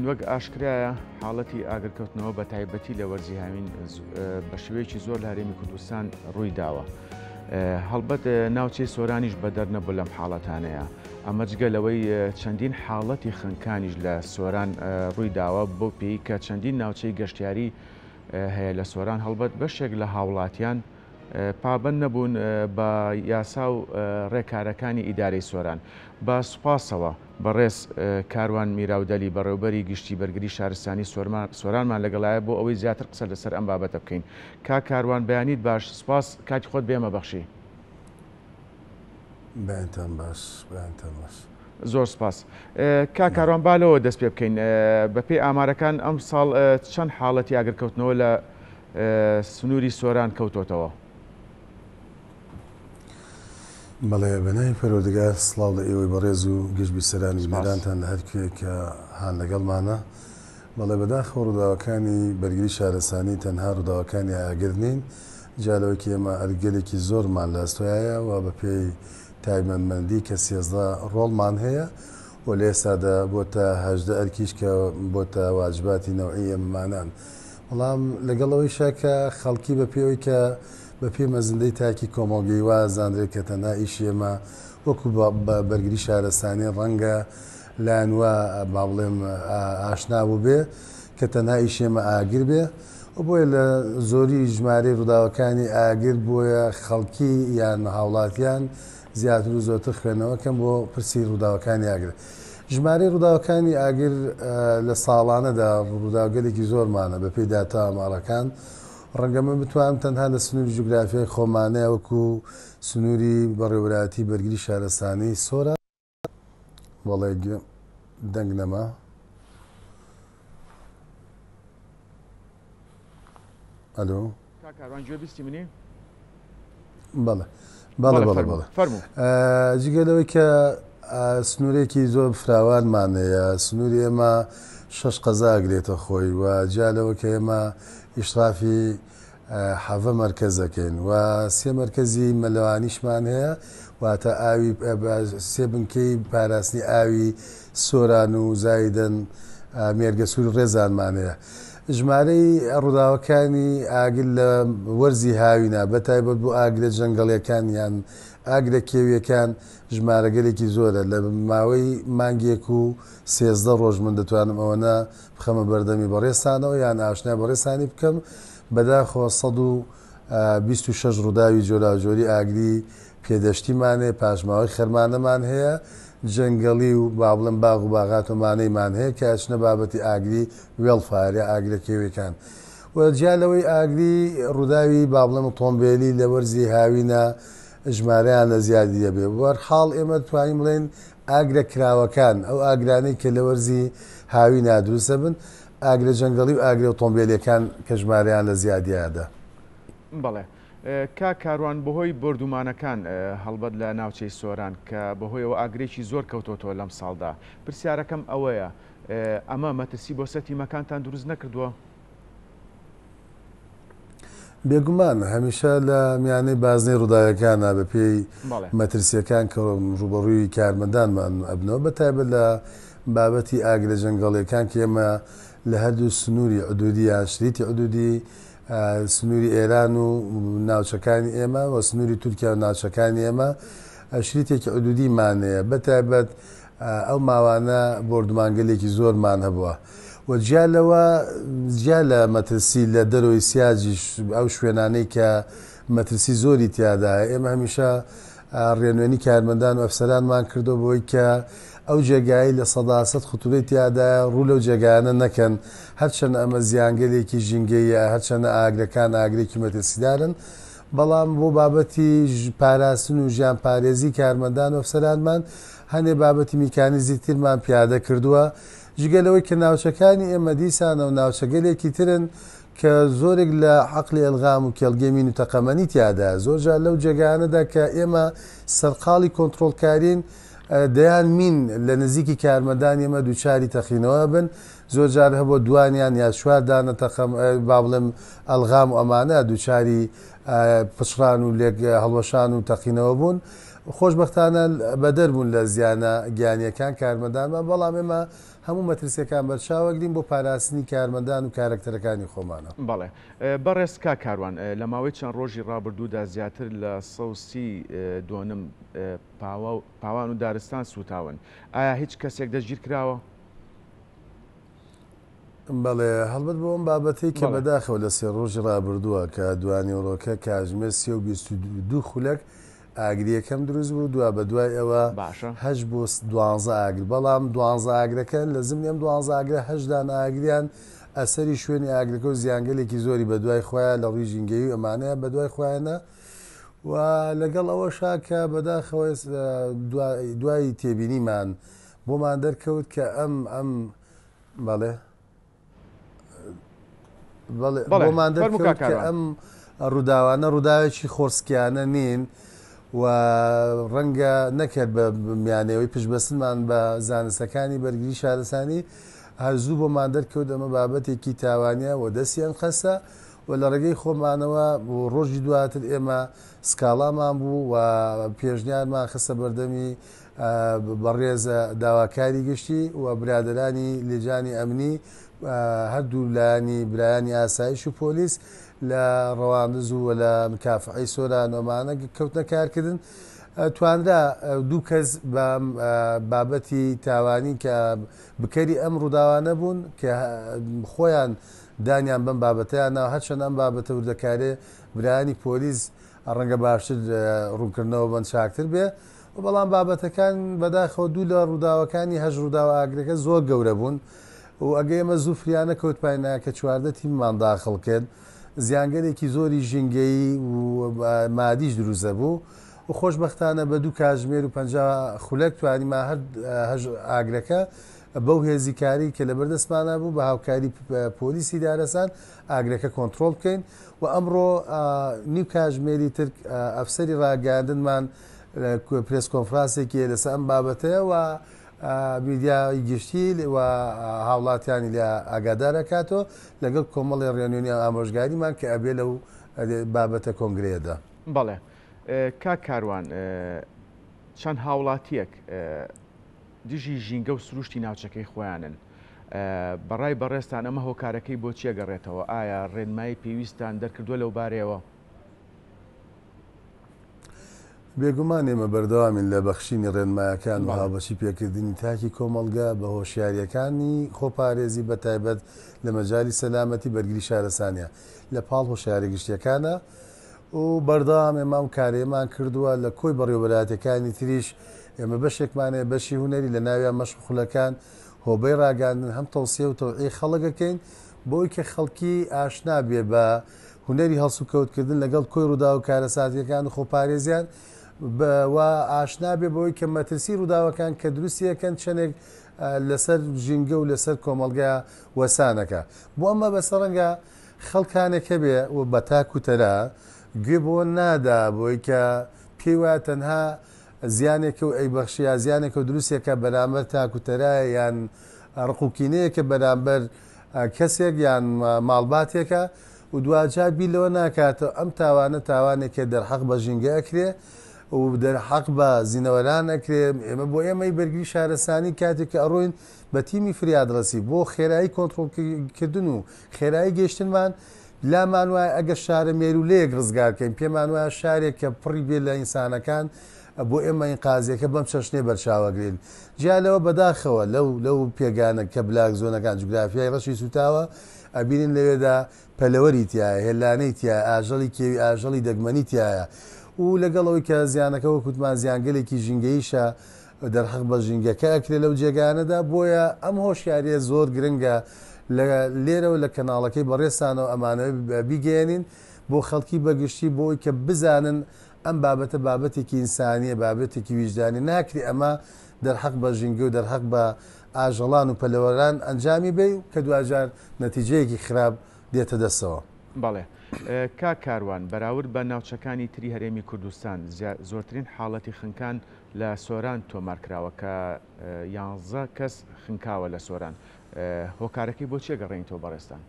وەک ئاشکرایە حاڵەتی ئاگرکەوتنەوە بە تایبەتی لە وەرزی هاوین بە شێوەیەکی زۆر لە هەرێمی کوردستان ڕووی داوە. هەڵبەت ناوچەی سۆرانیش بەدەر نەبوو لەم حاڵەتانەیە. ئەمە جگە لەوەی چەندین حاڵەتی خنکانیش لە سۆران ڕووی داوە بۆ پێی کە چەندین ناوچەی گەشتیاری هەیە لە سۆران هەڵبەت بەشێک لە هاوڵاتیان پابند نەبوون بە یاسا و ڕێکارەکانی ئیدارەی سۆران. بە سوپاسەوە بەڕێز کاروان میراودەلی بەڕێوەبەری گشتی بەرگری شارستانی سۆرانمان لەگەڵایە بۆ ئەوەی زیاتر قسە لەسەر ئەم بابەتە بکەین. کاروان بەیانیت باش، سوپاس کاتی خۆت بێمە بەخشی. بەیانتان باش، بەیانتان باش. زۆر سپاس. کاروان بالەوە دەست پێ بکەین. بەپێی ئامارەکان ئەم ساڵ چەند حاڵەتی ئاگرکەوتنەوە لە سنووری سۆران کەوتۆتەوە؟ بەڵێ بەناوی پەروەردگار سڵاو لە ئێوەی بەڕێز و گشتبی سەرانی میرانتان لە هەر کوێ کە هان لەگەڵمانە. بەڵێ بەداخەوە ڕووداوەکانی بەرگری شارستانی تەنها ڕووداوەکانی ئاگر نین، جالەوەکی ئێمە ئەرگەلێکی زۆرمان لە ئەستۆیایە و بە پێی تایبەتمەندی کە 13 ڕۆڵمان هەیە و لە ئێستادا بۆتە 18 ئەرکیش کە بۆتە واجباتی نەوعی ئەممانان. بەڵام لەگەڵەوەی شاکە خەڵکی بە پێوەی کە بە پێ مەزندەی تاکی کۆمەڵگەی وا زانرێت کە تەنها ئیشی ئێمە وەکو بەرگری شارستانی ڕەنگە لاەنوە با بڵێم ئاشنا بوو بێ کە تەنها ئیشی ئێمە ئاگر بێ و بۆیە لە زۆری ژمارەی ڕووداوەکانی ئاگر بۆیە خەڵکی یان هاوڵاتیان زیاتر و زۆرتر خوێنەوەکەم بۆ پرسی ڕووداوەکانی ئاگر. ژمارەی ڕووداوەکانی ئاگر لە ساڵانەدا ڕووداوگەلێکی زۆرمانە بە پێی داتا ئامارەکان. ڕەنگە من بتوانم تەنها لە سنووری جوگرافیای خۆمانەیە وەکو سنووری بەڕێوەبەری بەرگری شارستانی سۆرە وەڵێ دەنگ نەما ئەلۆ کاروان گوێ بیستی منی؟ بەڵێ بەڵێ بەڵێ بەڵێ جگەلەوەی کە سنوورێکی زۆر فراوانمانەیە، سنووری ئێمە 6 قەزا ئەگرێتە خۆی و جالەوە کە ئێمە ئیشرافی 7 مەرکەزەکەین و 3 مەرکەزی مەلەوانیشمان هەیە واتە ئاوی 3 بنکەی پاراستنی ئاوی سۆران و زایدەن مێرگە سووری ڕێزانمان هەیە. ژمارەی ڕووداوەکانی ئاگر لە وەرزی هاوینە بەتایبەت بۆ ئاگرە جەنگەڵیەکان یان ئاگرە کێویەکان ژمارەگەلێکی زۆرە. لە ماوەی مانگێک و 13 ڕۆژ من دەتوانم ئەوەنە بخەمە بەردەمی بەڕێستانەوە یان ئاشنا بەڕێستانی بکەم. بەداخەوە 126 ڕووداوی جۆراوجۆری ئاگری پێدەشتیمانێ، پاشماوەی خەرمانەمان هەیە، جەنگەڵی و با بڵێم باغ و باغاتۆمانەیمان هەیە کە ئەچنە بابەتی ئاگری وێڵفارە ئاگرە کێویەکان. وەجیالەوەی ئاگری ڕووداوی با بڵێم تۆمبیلی لە وەرزی هاوینە ژمارەیان لە زیادی دەبێ. وەرحاڵ ئێمە توانین بڵێن ئاگرە کراوەکان ئەو ئاگرانەی کە لە وەرزی هاوی نادروستە بن ئاگرە جەنگەڵی و ئاگرە ئۆتۆمبیلەکان کە ژمارەیان لە زیادیادا. بەڵێ کاروان بەهۆی بردومانەکان هەڵبەت لە ناوچەی سۆران کە بەهۆیەوە ئاگرێکی زۆر کەوتۆتەوە لەم ساڵدا، پرسیارەکەم ئەوەیە ئەمە مەترسی بۆ سەتیمەکانتان دروست نەکردووە؟ بێگومان هەمیشە لە میانەی بازنەی ڕووداوەکانە بە پێی مەترسیەکان کە ڕوبەڕووی کارمەندانمان ئەبنەوە بەتایبەت لە بابەتی ئاگرە جەنگەڵیەکان کە ئێمە لە هەردوو سنووری حدودی یان شریتی حدودی سنووری ئێران و ناوچەکانی ئێمە و سنووری تورکیا و ناوچەکانی ئێمە شریتێکی حدودیمانەیە بەتایبەت ئەو ماوانە بردومانگەلێکی زۆرمان هەبووە و جیا لە مەترسی لە دەرەوەی سیاجیش ئەو شوێنانەی کە مەترسی زۆری تیادایە ئێمە هەمیشە ڕێنوێنی کارمەندان و ئەفسەرانمان کردو بۆی کە ئەو جێگایی لە 100% خوتوبەی تیادایە ڕوو لەو جێگانە نەکەن، هەرچەند ئەمە زیانگەلێکی ژینگەیە، هەرچەندە ئاگرەکان ئاگرێکی مەترسیدارن، بەڵام بۆ بابەتی پاراستن و ژیان پارێزی کارمەندان و ئەفسەرانمان هەندێک بابەتی میکانیزی ترمان پیادە کردووە. جگەلەوەی کە ناوچەکانی ئێمە دیسانە و ناوچەگەلێکی ترن کە زۆرێک لە عەقلی ئەلغام و کێڵگەمین و تەقەمەنی تیادا زۆرجار لەو جێگانەدا کە ئێمە سەرقاڵی کۆنتترۆلکارین دەیان مین لە نزیکی کارمەندان ئێمە دووچاری تەخینەوە بن، زۆرجار هەبوو دوانیان یا شواردانە با بڵێم ئەلغام و ئەمانە دووچاری پچڕان و لێک هەڵوەشان و تەقینەوە بوون. خۆشبەختانە بەدەربوون لە زیانە گیانیەکان کارمەندانمان، بەڵام ئێمە هەموو مەترسیەکان بەرچاوەگرین بۆ پاراستنی کارمەندان و کارکتەرەکانی خۆمانە. بەڵێ بەڕێز کا کاروان لە ماوەی چەند ڕۆژی ڕابردوودا زیاتر لە 132 پاوان و دارستان سوتاون. ئایا هیچ کەسێک دەستگیر کراوە؟ بەڵێ هەڵبەت بۆ ئەم بابەتی کە بەداخەوە لە 3 ڕۆژی ڕابردووە کە دوانیۆڕۆکە کاژمێر 22 خولەک ئاگریەکەم دروست بوو دوا بە دوای ئەوە هەش بۆ 12 ئاگر بەڵام 12 ئاگرەکە لە زمانی ئەم 12 ئاگرە هەشدان ئاگریان ئەسەری شوێنی ئاگرەکە و زیانگەلێکی زۆری بە دوای خۆیان لە ڕووی ژینگەی و ئەمانەیە بە دوای خۆیانە و لەگەڵ ئەوەشا کە بەداخەوە دوای تێبینیمان بۆمان دەرکەوت کە ئەم بەڵێ بۆمان دەرکەوت کە ئەم ڕووداوانە ڕووداوێکی خۆرسکیانە نین و ڕەنگە نەکرد بە میانەوەی پشبەستنمان بە زانستەکانی بەرگری شارستانی هەرزوو بۆمان دەرکەوت ئەمە بابەتێکی تاوانە و دەستیان خەسە و لە ڕێگەی خۆمانەوە ڕۆژی دواتر ئێمە سکاڵامان بوو و پێشنیارمان خستە بەردەمی بەڕێزە داواکاری گشتی و برادرانی لێجانی ئەمنی هەردوو لایانی برایانی ئاسایش و پۆلیس لە ڕەواندز و لە مکافحەی سۆران ئەمانە کەوتنە کارکردن توانرا دوو کەس بابەتی تاوانی کە بکەری ئەم ڕووداوانە بوون کە خۆیان دانیان بەم بابەتیان ناو هەرچەند ئەم بابەتە وردەکارێ برایانی پۆلیس ڕەنگە باشتر ڕوونکردنەوە بەند چاکتر بێ و بەڵام بابەتەکان بەداخەوە دوو لە ڕووداوەکانی هەژ ڕووداوە ئاگرەکە زۆر گەورە بوون و ئەگەی ئەمە زوو فریانە کەوتپاینا کە 14 تیممان داخڵ کرد زیانگەلێکی زۆری ژینگەیی و مادیش دروستە بوو و خۆشبەختانە بە دوو کاتژمێر و 50 خولەک توانیما هەژ ئاگرەکە بەو هێزیکاری کە لە بەردەستمانە بوو بە هاوکاری پۆلیسی دارەسان ئاگرەکە کۆنتترۆل بکەین و ئەمڕۆ نیو کاتژمێری تر ئەفسەری ڕاگەاندنمان پرێس کۆنفرانسێکی لەسەر ئەم بابەتەیە و میدیای گشتی و هاوڵاتیانی لە ئاگادارەکاتەوە لەگەڵ کۆمەڵی ڕێنوێنی ئامۆژگاریمان کە ئەبێ لەو بابەتە کۆنگرێدا. بەڵێ کا کاروان چەند هاوڵاتیەک دژی ژینگە و سروشتی ناوچەکەی خۆیانن بەڕای بەڕێستان ئەمە هۆکارەکەی بۆ چیە گەڕێتەوە ئایا ڕێنمایی پێویستان دەرکردووە لەو بارەیەوە؟ بێگومان ئێمە بەردەوامین لە بەخشینی ڕێنمایەکان و هاوبەشی پێکردنی تاکی کۆمەڵگا بە هۆشیاریەکانی خۆپارێزی بە تایبەت لە مەجای سەلامەتی بەرگری شارستانیە لە پاڵ هۆشیاری گشتیەکانە و بەردەوام ئێمە ئەم کارێمان کردووە لە کۆی بەڕێوەبەراتەکانی تریش ئێمە بەشێکمانێ بەشی هوەری لە ناویان مەشغولەکان هۆبەی ڕاگاندن هەم تەوسیە و تەوعی خەڵکەکەین بۆی کە خەڵکی ئاشنا بێ بە هوەری هەڵسو کەوتکردن لەگەڵ کۆی ڕوودا و کارەساتیەکان و خۆپارێزیان و ئاشنا بێ بەوەی کە مەترسی ڕووداوەکان کە دروستیەکەن چەندێک لەسەر ژینگە و لەسەر کۆمەلگا وەسانەکە بۆ ئەمە بەسەر ڕەنگە خەڵکانێکە بێ و بە تاکوتەرا گوێ بۆ نادا بۆی کە پێی وایە تەنها زیانێکە و ئەیبەخشیا زیانێکە و دروستێکە بەرامبەر تاکوتەرایە یان ڕقوکینەیەکە بەرامبەر کەسێک یان ماڵباتێکە و دوجار بیلەوە ناکاتەوە ئەم تاوانە تاوانێکە دەرحەق بە ژینگە ئەکرێ و دەرحەق بە زینەوەران ئەکرێ ئێمە بۆ ئێمەی بەرگری شارستانی کاتێک ئەڕۆین بە تیمی فریادڕسی بۆ خێرایی کۆنتترۆلکردن و خێرایی گەشتنمان لامان وایە ئەگەر شارە مێرولەیەک ڕزگارکەین پێمان وایە شارێک کە پڕی بێ لە ئینسانەکان بۆ ئێمە این قازیەکە بەم چەشنێ بەرچاوەگرین جیالەوە بەداخەوە لەو پێگانە کە بلاک زۆنەکان جوگرافیای ڕەشی سوتاوە ئەبینین لەوێدا پەلەوەری تایە هێلانەی تایە ئاژەڵی کێوی ئاژەڵی دەگمەنی تایە و لەگەڵەوەی کە زیانەکە وەکوتمان زیانگەلێکی ژینگەیشە دەرحەق بە ژینگەکە ئەکرێ لەو جێگانەدا بۆیە ئەم هۆشیاریە زۆر گرنگە لێرەوە لە کەناڵەکەی بەڕێستانەوە ئەمانەوە بیگەێنین بۆ خەڵکی بەگشتی بۆی کە بزانن ئەم بابەتە بابەتێکی ئینسانیە بابەتێکی ویژدانی ناکری ئەمە دەرحەق بە ژینگە و دەرحەق بە ئاژەڵان و پەلەوەران ئەنجامی بێ کە دوجار نەتیجەیەکی خراپ دێتە دەستەوە. بەڵێ کا کاروان بەراورد بە ناوچەکانی تری هەرێمی کوردستان زۆرترین حاڵەتی خنکان لە سۆران تۆمارکراوە کە 11 کەس خنکاوە لە سۆران هۆکارەکەی بۆ چێ گەڕێنیتەوە بەڕێستان؟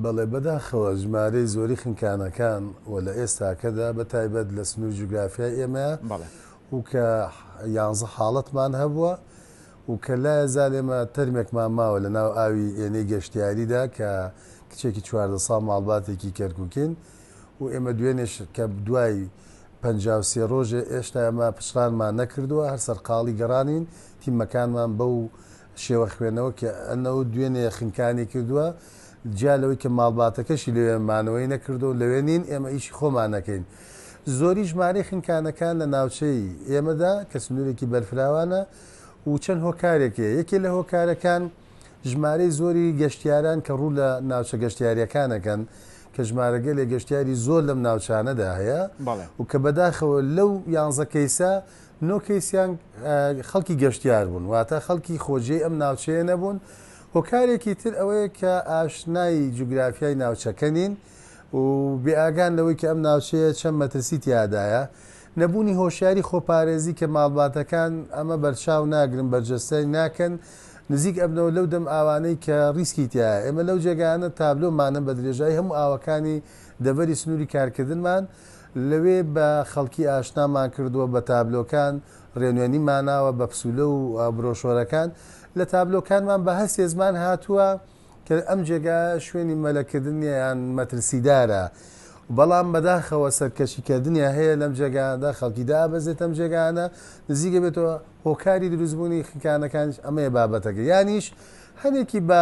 بەڵێ بەداخەوە ژمارەی زۆری خنکانەکان و لە ئێستاکەدا بە تایبەت لە سنوور جوگرافیای ئێمە و کە 11 حاڵەتمان هەبووە و کە لای زال ئێمە تەرمێکمان ماوە لە ناو ئاوی ئێنەی گەشتیاریدا کە کچێکی 14 ساڵ ماڵباتێکی کەرکووکین و ئێمە دوێنێش کە دوای 53 ڕۆژێ ئێشتا ئەمە پشرانمان نەکردووە هەر سەرقاڵی گەڕانین تیمەکانمان بەو شێوە خوێنەوە کە ئەنەوە دوێنێ خنکانی کردووە جا لەوەی کە ماڵباتەکەشی لەوێمانەوەی نەکردو لەوێنین ئێمە ئیشی خۆمان نەکەین زۆری ژمارەی خنکانەکان لە ناوچەی ئێمەدا کە سنوورێکی بەرفراوانە و چەند هۆکارێکێ یەکێ لە هۆکارەکان ژمارەی زۆری گەشتیاران کە ڕوو لە ناوچە گەشتیاریەکانەکەن کە ژمارەگە لێ گەشتیاری زۆر لەم ناوچانەدا هەیە و کە بەداخەوە لەو 11 کەیسە نۆ کەیسیان خەڵکی گەشتیار بوون واتە خەڵکی خۆجێی ئەم ناوچەیە نەبوون هۆکارێکی تر ئەوەیە کە ئاشنایی جوگرافیای ناوچەکەنین و بێئاگان لەوەی کە ئەم ناوچەیە چەند مەترسی تیادایە نەبوونی هۆشیاری خۆپارێزی کە ماڵباتەکان ئەمە بەرچاو ناگرن بەرجەستەی ناکەن نزیک ئەبنەوە لەو دەم ئاوانەی کە ریسکی تایە ئێمە لەو جێگانە تابلۆمانە بە درێژایی هەموو ئاوەکانی دەڤەری سنووری کارکردنمان لەوێ بە خەڵکی ئاشنامان کردووە بە تابلۆکان ڕێنوێنی ماناوە بە پسولە و برۆشۆرەکان لە تابلۆکانمان بە هەست زمان هاتووە کە ئەم جێگا شوێنی مەلەکردن یان مەترسیدارە بەڵام بەداخەوە سەرکەشیکردنیا هەیە لەم جێگاندا خەڵکی دابەزێت ئەم جێگانە نزیکە بێتەوە هۆکاری دروستبوونی خنکانەکان ئەمەیە بابەتەکە یانیش هەرێکی بە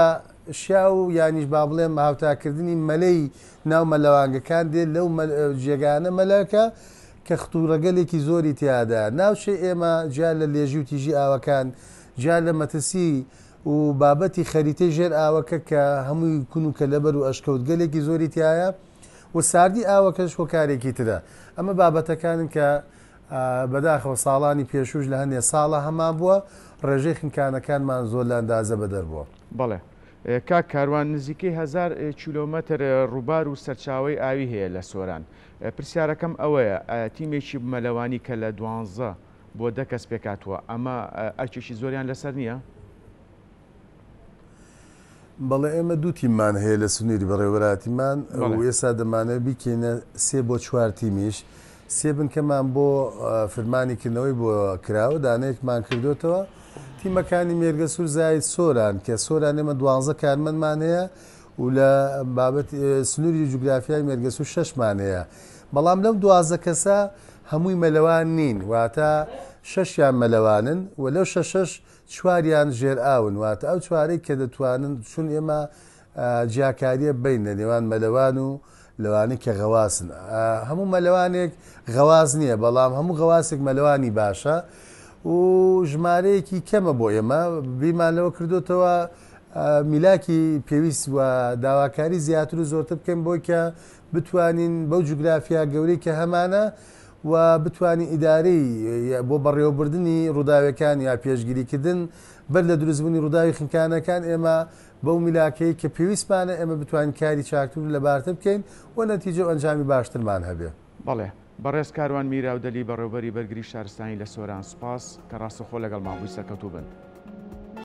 شیا و یانیش با بڵێم هاوتاکردنی مەلەی ناو مەلەوانگەکان دێت لەو جێگانە مەلەکە کە ختوورەگەلێکی زۆری تیادا ناوچێ ئێمە جا لە لێژی و تیژی ئاوەکان جا لە مەترسی و بابەتی خەریتەی ژێر ئاوەکە کە هەمووی کون و کەلەبەر و ئەشکەوتگەلێکی زۆری تایە و ساردی ئاوەکەش هۆکارێکی ترە ئەمە بابەتەکانن کە بەداخەوە ساڵانی پێشوش لە هەندێک ساڵە هەمان بووە ڕێژەی خنکانەکانمان زۆر لە ئەندازە بەدەربووە بەڵێ کاک کاروان نزیکەی 1000 کیلۆمەتر ڕووبار و سەرچاوی ئاوی هەیە لە سۆران پرسیارەکەم ئەوەیە تیمێکی مەلەوانی کە لە 12 بۆ 10 کەس پێکاتوە ئەمە ئەرکێکی زۆریان لەسەر نییە؟ بەڵێ ئێمە دوو تیممان هەیە لە سنووری بەڕێوەراتیمان و ئێستا دەمانێت بیکەینە 3 بۆ 4 تیمیش سێ بنکەمان بۆ فرمانیکردنەوەی بۆ کراوە دانەیەکمان کردوتەوە تیمەکانی مێرگە سوور زاید سۆران کە سۆران ئێمە 12 کارمەندمان هەیە و لە بابەت سنووری جوگرافیای مێرگە سوور 6مان هەیە بەڵام لەم 12 کەسە هەمووی مەلەوان نین واتە 6یان مەلەوانن و لەو 6 چواریان ژێر ئاون واتە ئەو چوارەی کە دەتوانن چون ئێمە جیاکاریە بین لە نێوان مەلەوان و لەوانی کە غەواسن هەموو مەلەوانێک غەواز نییە بەڵام هەموو غەواسێک مەلەوانی باشە و ژمارەیەکی کەمە بۆ ئێمە بیمان لەوە کردوتەوە میلاکی پێویست و داواکاری زیاتر و زۆرتر بکەین بۆی کە بتوانین بەو جوگرافیا گەورەی کە هەمانە و بتوانین ئیدارەی بۆ بەڕێوەبردننی ڕووداوەکان یا پێشگیریکردن بەر لە دروستبوونی ڕووداوی خنکانەکان ئێمە بەو میلاکەی کە پێویستمانە ئێمە بتوانین کاری چاکتر لەبارتر بکەین و نەتیجە و ئەنجامی باشترمان هەبێ. بەڵێ بەڕێز کاروان میراودەلی بەڕێوەبەری بەرگری شارستانی لە سۆران سوپاس کە ڕاستەخۆ لەگەڵ مابووی سەرکەوتوو بن.